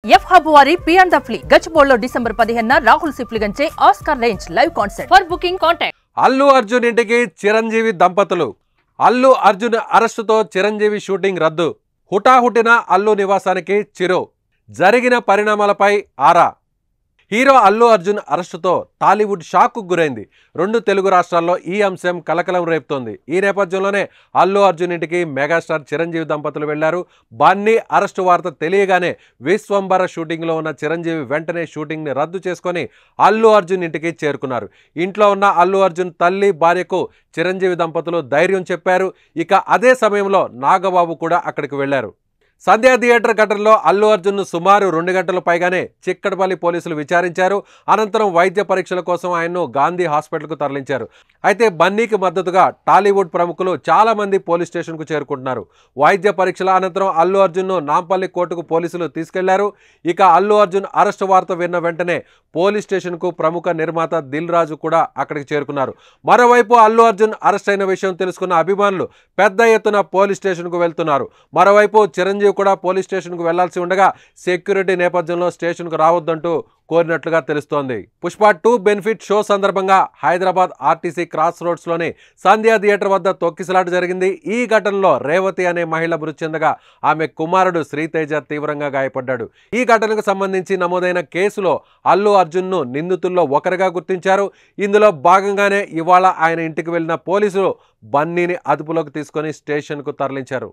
F hub వారి పియాన్ ద ఫ్లీ గచ్చిబౌలిలో డిసెంబర్ 15న రాహుల్ సిప్లిగంచే Oscar range live concert. For booking contact. Allu Arjun ఇంటికి చిరంజీవి దంపతులు. అల్లు అర్జున్ అరెస్టుతో చిరంజీవి షూటింగ్ రద్దు. హుటాహుటిన అల్లు నివాసానికి చిరు. జరిగిన పరిణామాలపై ఆరా. హీరో అల్లు అర్జున్ అరెస్టుతో టాలీవుడ్ షాక్కు గురైంది. 2 తెలుగు రాష్ట్రాల్లో ఈ అంశం కలకలం రేపుతోంది. ఈ నేపథ్యంలోనే అల్లు అర్జున్ ఇంటికి మెగాస్టార్ చిరంజీవి దంపతులు వెళ్లారు. బన్నీ అరెస్టు వార్త తెలియగానే విశ్వంబర షూటింగ్లో ఉన్న చిరంజీవి వెంటనే షూటింగ్ని రద్దు చేసుకొని అల్లు అర్జున్ ఇంటికి చేరుకున్నారు. ఇంట్లో ఉన్న అల్లు అర్జున్ తల్లి భార్యకు చిరంజీవి దంపతులు ధైర్యం చెప్పారు. ఇక అదే సమయంలో నాగబాబు కూడా అక్కడికి వెళ్లారు. సంధ్యా థియేటర్ ఘటనలో అల్లు అర్జున్ను సుమారు 2 గంటల పైగానే చిక్కడపల్లి పోలీసులు విచారించారు. అనంతరం వైద్య పరీక్షల కోసం ఆయన్ను గాంధీ హాస్పిటల్కు తరలించారు. అయితే బన్నీకి మద్దతుగా టాలీవుడ్ ప్రముఖులు చాలామంది పోలీస్ స్టేషన్కు చేరుకుంటున్నారు. వైద్య పరీక్షల అనంతరం అల్లు అర్జున్ను నాంపల్లి కోర్టుకు పోలీసులు తీసుకెళ్లారు. ఇక అల్లు అర్జున్ అరెస్టు వార్త విన్న వెంటనే పోలీస్ స్టేషన్కు ప్రముఖ నిర్మాత దిల్ రాజు కూడా అక్కడికి చేరుకున్నారు. మరోవైపు అల్లు అర్జున్ అరెస్ట్ అయిన విషయం తెలుసుకున్న అభిమానులు పెద్ద ఎత్తున పోలీస్ స్టేషన్కు వెళ్తున్నారు. మరోవైపు చిరంజీవి కూడా పోలీస్ స్టేషన్కు వెళ్లాల్సి ఉండగా సెక్యూరిటీ నేపథ్యంలో స్టేషన్కు రావద్దంటూ కోరినట్లుగా తెలుస్తోంది. పుష్ప 2 బెనిఫిట్ షో సందర్భంగా హైదరాబాద్ ఆర్టీసీ క్రాస్ రోడ్స్లోని సంధ్యా థియేటర్ వద్ద తొక్కిసలాట జరిగింది. ఈ ఘటనలో రేవతి అనే మహిళ మృతి చెందగా ఆమె కుమారుడు శ్రీతేజ తీవ్రంగా గాయపడ్డాడు. ఈ ఘటనకు సంబంధించి నమోదైన కేసులో అల్లు అర్జున్ను నిందితుల్లో ఒకరిగా గుర్తించారు. ఇందులో భాగంగానే ఇవాళ ఆయన ఇంటికి వెళ్లిన పోలీసులు బన్నీని అదుపులోకి తీసుకొని స్టేషన్కు తరలించారు.